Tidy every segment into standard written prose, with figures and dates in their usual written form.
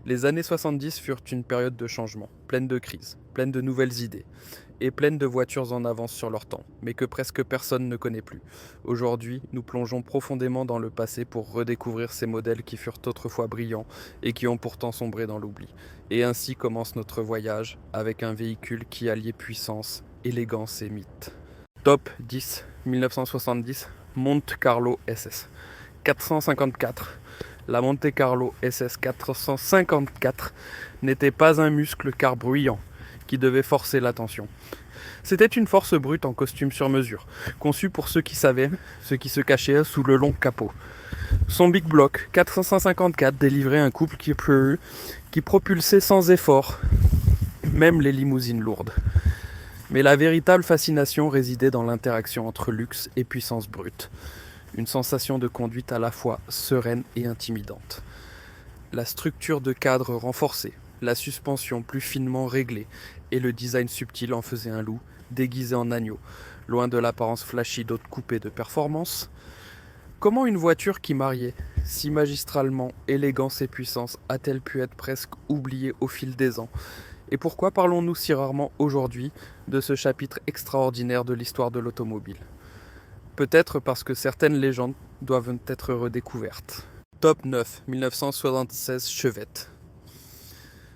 Les années 70 furent une période de changement, pleine de crises, pleine de nouvelles idées, et pleine de voitures en avance sur leur temps, mais que presque personne ne connaît plus. Aujourd'hui, nous plongeons profondément dans le passé pour redécouvrir ces modèles qui furent autrefois brillants et qui ont pourtant sombré dans l'oubli. Et ainsi commence notre voyage avec un véhicule qui alliait puissance, élégance et mythe. Top 10 1970 Monte Carlo SS 454. La Monte Carlo SS 454 n'était pas un muscle car bruyant qui devait forcer l'attention. C'était une force brute en costume sur mesure, conçue pour ceux qui savaient ce qui se cachait sous le long capot. Son Big Block 454 délivrait un couple qui propulsait sans effort, même les limousines lourdes. Mais la véritable fascination résidait dans l'interaction entre luxe et puissance brute. Une sensation de conduite à la fois sereine et intimidante. La structure de cadre renforcée, la suspension plus finement réglée et le design subtil en faisaient un loup déguisé en agneau, loin de l'apparence flashy d'autres coupés de performance. Comment une voiture qui mariait si magistralement élégance et puissance a-t-elle pu être presque oubliée au fil des ans ? Et pourquoi parlons-nous si rarement aujourd'hui de ce chapitre extraordinaire de l'histoire de l'automobile ? Peut-être parce que certaines légendes doivent être redécouvertes. Top 9 1976 Chevette.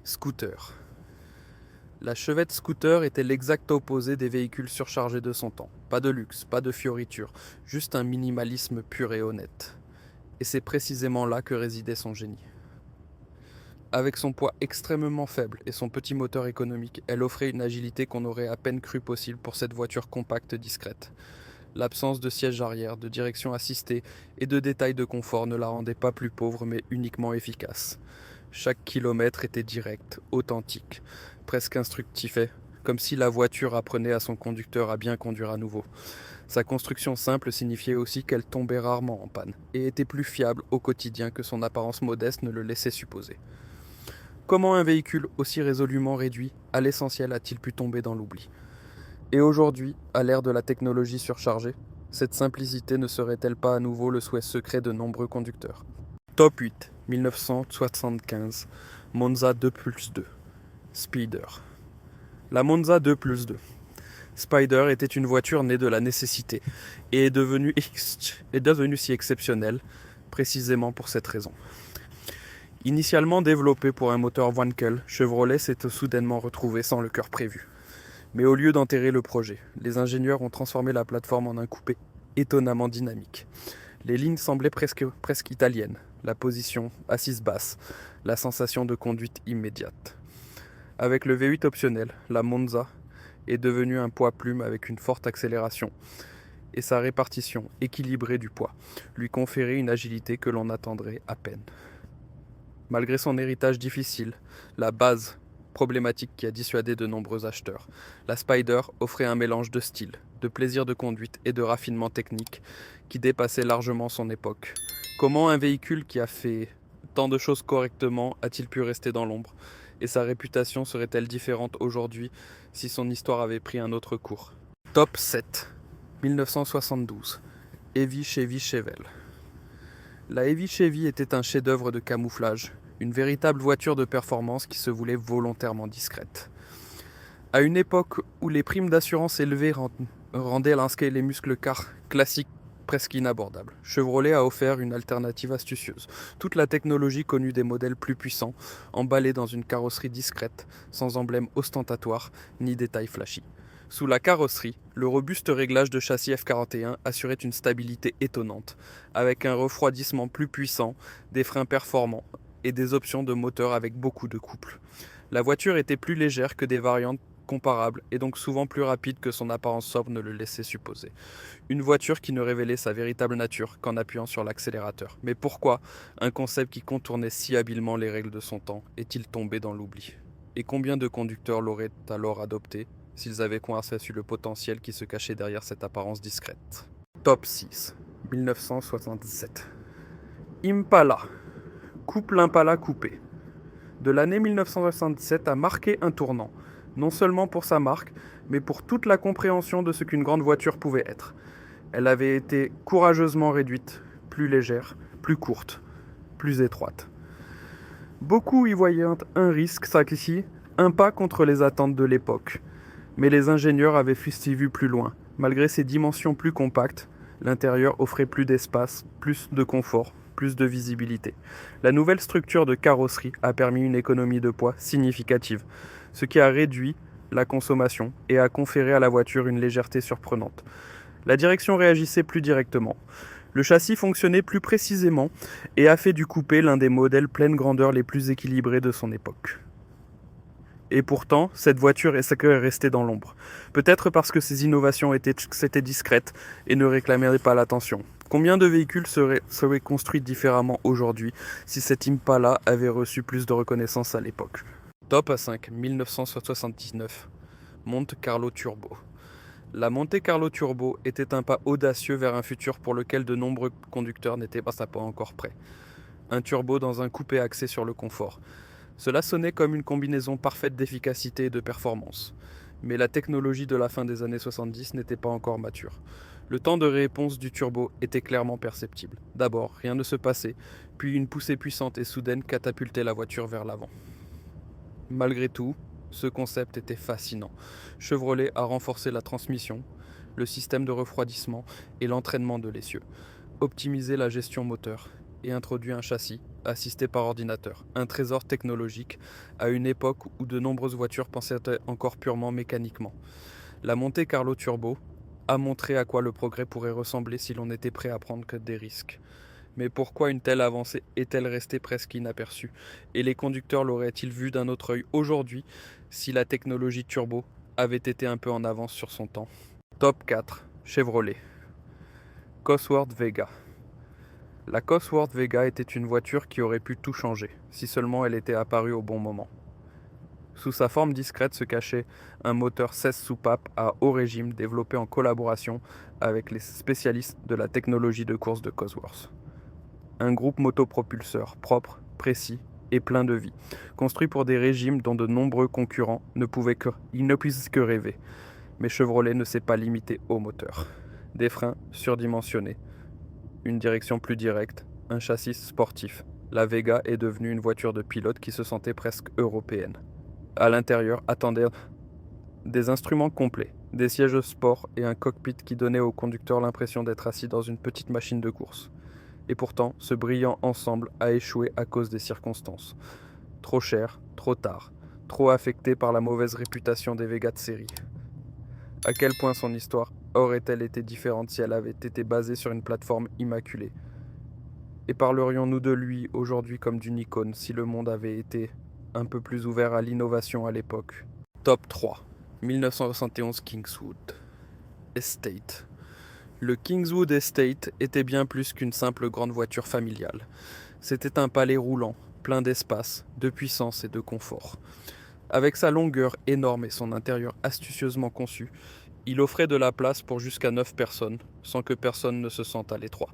Scooter. La Chevette Scooter était l'exact opposé des véhicules surchargés de son temps. Pas de luxe, pas de fioritures, juste un minimalisme pur et honnête. Et c'est précisément là que résidait son génie. Avec son poids extrêmement faible et son petit moteur économique, elle offrait une agilité qu'on aurait à peine cru possible pour cette voiture compacte discrète. L'absence de siège arrière, de direction assistée et de détails de confort ne la rendait pas plus pauvre mais uniquement efficace. Chaque kilomètre était direct, authentique, presque instructif, comme si la voiture apprenait à son conducteur à bien conduire à nouveau. Sa construction simple signifiait aussi qu'elle tombait rarement en panne et était plus fiable au quotidien que son apparence modeste ne le laissait supposer. Comment un véhicule aussi résolument réduit à l'essentiel a-t-il pu tomber dans l'oubli ? Et aujourd'hui, à l'ère de la technologie surchargée, cette simplicité ne serait-elle pas à nouveau le souhait secret de nombreux conducteurs ? Top 8 1975 Monza 2+2 Spider. La Monza 2+2 Spider était une voiture née de la nécessité et est devenue si exceptionnelle précisément pour cette raison. Initialement développée pour un moteur Wankel, Chevrolet s'est soudainement retrouvé sans le cœur prévu. Mais au lieu d'enterrer le projet, les ingénieurs ont transformé la plateforme en un coupé étonnamment dynamique. Les lignes semblaient presque italiennes, la position assise basse, la sensation de conduite immédiate. Avec le V8 optionnel, la Monza est devenue un poids-plume avec une forte accélération, et sa répartition équilibrée du poids lui conférait une agilité que l'on attendrait à peine. Malgré son héritage difficile, la base problématique qui a dissuadé de nombreux acheteurs, la Spider offrait un mélange de style, de plaisir de conduite et de raffinement technique qui dépassait largement son époque. Comment un véhicule qui a fait tant de choses correctement a-t-il pu rester dans l'ombre ? Et sa réputation serait-elle différente aujourd'hui si son histoire avait pris un autre cours ? Top 7 1972 Heavy Chevy Chevelle. La Heavy Chevy était un chef-d'œuvre de camouflage, une véritable voiture de performance qui se voulait volontairement discrète. À une époque où les primes d'assurance élevées rendaient les muscles cars classiques presque inabordables, Chevrolet a offert une alternative astucieuse. Toute la technologie connue des modèles plus puissants, emballée dans une carrosserie discrète, sans emblème ostentatoire ni détails flashy. Sous la carrosserie, le robuste réglage de châssis F41 assurait une stabilité étonnante, avec un refroidissement plus puissant, des freins performants et des options de moteur avec beaucoup de couple. La voiture était plus légère que des variantes comparables et donc souvent plus rapide que son apparence sobre ne le laissait supposer. Une voiture qui ne révélait sa véritable nature qu'en appuyant sur l'accélérateur. Mais pourquoi un concept qui contournait si habilement les règles de son temps est-il tombé dans l'oubli ? Et combien de conducteurs l'auraient alors adopté s'ils avaient conçu le potentiel qui se cachait derrière cette apparence discrète ? Top 6 1967 Impala. Couple Impala coupé. De l'année 1967 a marqué un tournant, non seulement pour sa marque, mais pour toute la compréhension de ce qu'une grande voiture pouvait être. Elle avait été courageusement réduite, plus légère, plus courte, plus étroite. Beaucoup y voyaient un risque, sacrifié, un pas contre les attentes de l'époque. Mais les ingénieurs avaient vu plus loin. Malgré ses dimensions plus compactes, l'intérieur offrait plus d'espace, plus de confort, plus de visibilité. La nouvelle structure de carrosserie a permis une économie de poids significative, ce qui a réduit la consommation et a conféré à la voiture une légèreté surprenante. La direction réagissait plus directement. Le châssis fonctionnait plus précisément et a fait du coupé l'un des modèles pleine grandeur les plus équilibrés de son époque. Et pourtant, cette voiture est restée dans l'ombre. Peut-être parce que ces innovations étaient discrètes et ne réclamaient pas l'attention. Combien de véhicules seraient construits différemment aujourd'hui si cette Impala avait reçu plus de reconnaissance à l'époque? Top A5, 1979. Monte Carlo Turbo. La Monte Carlo Turbo était un pas audacieux vers un futur pour lequel de nombreux conducteurs n'étaient pas encore prêts. Un turbo dans un coupé axé sur le confort. Cela sonnait comme une combinaison parfaite d'efficacité et de performance. Mais la technologie de la fin des années 70 n'était pas encore mature. Le temps de réponse du turbo était clairement perceptible. D'abord, rien ne se passait, puis une poussée puissante et soudaine catapultait la voiture vers l'avant. Malgré tout, ce concept était fascinant. Chevrolet a renforcé la transmission, le système de refroidissement et l'entraînement de l'essieu, optimisé la gestion moteur et introduit un châssis assisté par ordinateur, un trésor technologique à une époque où de nombreuses voitures pensaient encore purement mécaniquement. La Monte Carlo Turbo a montré à quoi le progrès pourrait ressembler si l'on était prêt à prendre que des risques. Mais pourquoi une telle avancée est-elle restée presque inaperçue? Et les conducteurs l'auraient-ils vue d'un autre œil aujourd'hui si la technologie turbo avait été un peu en avance sur son temps? Top 4. Chevrolet. Cosworth Vega. La Cosworth Vega était une voiture qui aurait pu tout changer, si seulement elle était apparue au bon moment. Sous sa forme discrète se cachait un moteur 16 soupapes à haut régime développé en collaboration avec les spécialistes de la technologie de course de Cosworth. Un groupe motopropulseur propre, précis et plein de vie, construit pour des régimes dont de nombreux concurrents ne puissent que rêver. Mais Chevrolet ne s'est pas limité au moteur. Des freins surdimensionnés, une direction plus directe, un châssis sportif. La Vega est devenue une voiture de pilote qui se sentait presque européenne. À l'intérieur attendaient des instruments complets, des sièges sport et un cockpit qui donnait au conducteur l'impression d'être assis dans une petite machine de course. Et pourtant, ce brillant ensemble a échoué à cause des circonstances. Trop cher, trop tard, trop affecté par la mauvaise réputation des Vega de série. À quel point son histoire aurait-elle été différente si elle avait été basée sur une plateforme immaculée? Et parlerions-nous de lui aujourd'hui comme d'une icône si le monde avait été un peu plus ouvert à l'innovation à l'époque? Top 3. 1971 Kingswood Estate. Le Kingswood Estate était bien plus qu'une simple grande voiture familiale. C'était un palais roulant, plein d'espace, de puissance et de confort. Avec sa longueur énorme et son intérieur astucieusement conçu, il offrait de la place pour jusqu'à 9 personnes, sans que personne ne se sente à l'étroit.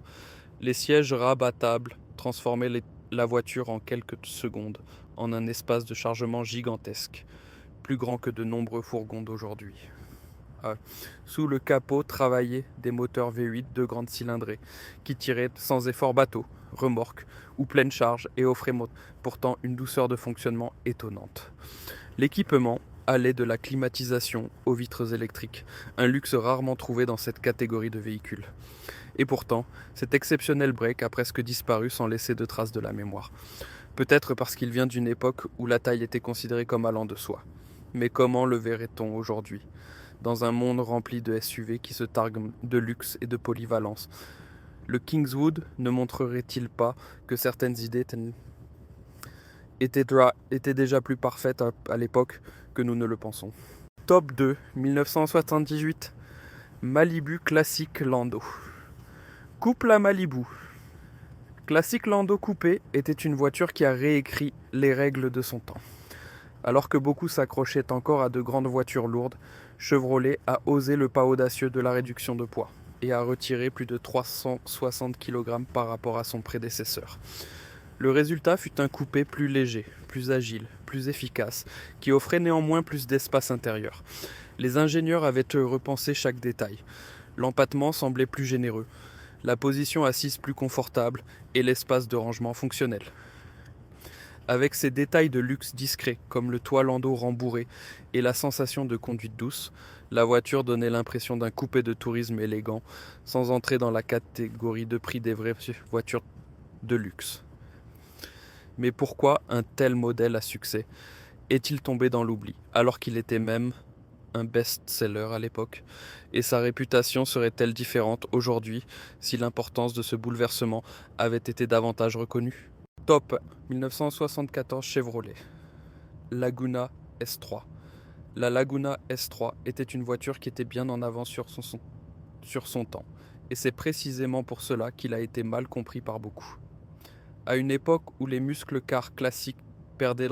Les sièges rabattables transformaient la voiture en quelques secondes en un espace de chargement gigantesque, plus grand que de nombreux fourgons d'aujourd'hui. Sous le capot travaillaient des moteurs V8 de grande cylindrée, qui tiraient sans effort bateau, remorque ou pleine charge et offraient pourtant une douceur de fonctionnement étonnante. L'équipement allait de la climatisation aux vitres électriques, un luxe rarement trouvé dans cette catégorie de véhicules. Et pourtant, cet exceptionnel break a presque disparu sans laisser de traces de la mémoire. Peut-être parce qu'il vient d'une époque où la taille était considérée comme allant de soi. Mais comment le verrait-on aujourd'hui, dans un monde rempli de SUV qui se targuent de luxe et de polyvalence? Le Kingswood ne montrerait-il pas que certaines idées étaient déjà plus parfaites à l'époque que nous ne le pensons? Top 2, 1978, Malibu Classic Lando. Coupe la Malibu. Classic Lando Coupé était une voiture qui a réécrit les règles de son temps. Alors que beaucoup s'accrochaient encore à de grandes voitures lourdes, Chevrolet a osé le pas audacieux de la réduction de poids et a retiré plus de 360 kg par rapport à son prédécesseur. Le résultat fut un coupé plus léger, plus agile, plus efficace, qui offrait néanmoins plus d'espace intérieur. Les ingénieurs avaient repensé chaque détail. L'empattement semblait plus généreux, la position assise plus confortable et l'espace de rangement fonctionnel. Avec ses détails de luxe discrets, comme le toit landau rembourré et la sensation de conduite douce, la voiture donnait l'impression d'un coupé de tourisme élégant, sans entrer dans la catégorie de prix des vraies voitures de luxe. Mais pourquoi un tel modèle à succès est-il tombé dans l'oubli, alors qu'il était même un best-seller à l'époque, et sa réputation serait-elle différente aujourd'hui si l'importance de ce bouleversement avait été davantage reconnue? Top 1974 Chevrolet Laguna S3. La Laguna S3 était une voiture qui était bien en avance sur son temps, et c'est précisément pour cela qu'il a été mal compris par beaucoup. À une époque où les muscles cars classiques perdaient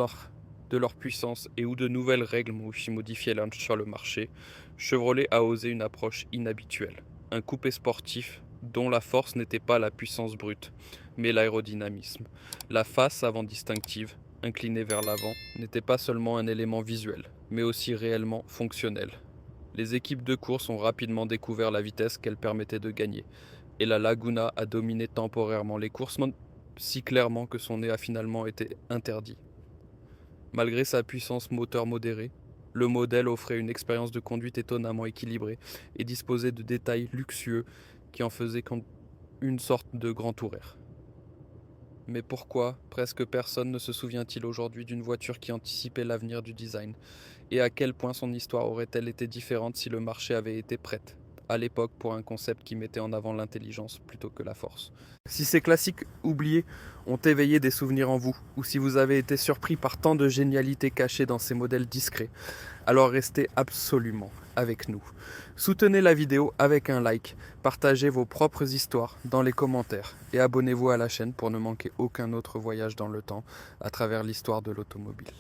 de leur puissance et où de nouvelles règles modifiaient sur le marché, Chevrolet a osé une approche inhabituelle. Un coupé sportif dont la force n'était pas la puissance brute, mais l'aérodynamisme. La face avant distinctive, inclinée vers l'avant, n'était pas seulement un élément visuel, mais aussi réellement fonctionnel. Les équipes de course ont rapidement découvert la vitesse qu'elle permettait de gagner, et la Laguna a dominé temporairement les courses, si clairement que son nez a finalement été interdit. Malgré sa puissance moteur modérée, le modèle offrait une expérience de conduite étonnamment équilibrée et disposait de détails luxueux qui en faisaient une sorte de grand touraire. Mais pourquoi presque personne ne se souvient-il aujourd'hui d'une voiture qui anticipait l'avenir du design? Et à quel point son histoire aurait-elle été différente si le marché avait été prêt à l'époque pour un concept qui mettait en avant l'intelligence plutôt que la force? Si ces classiques oubliés ont éveillé des souvenirs en vous, ou si vous avez été surpris par tant de génialité cachée dans ces modèles discrets, alors restez absolument avec nous. Soutenez la vidéo avec un like, partagez vos propres histoires dans les commentaires et abonnez-vous à la chaîne pour ne manquer aucun autre voyage dans le temps à travers l'histoire de l'automobile.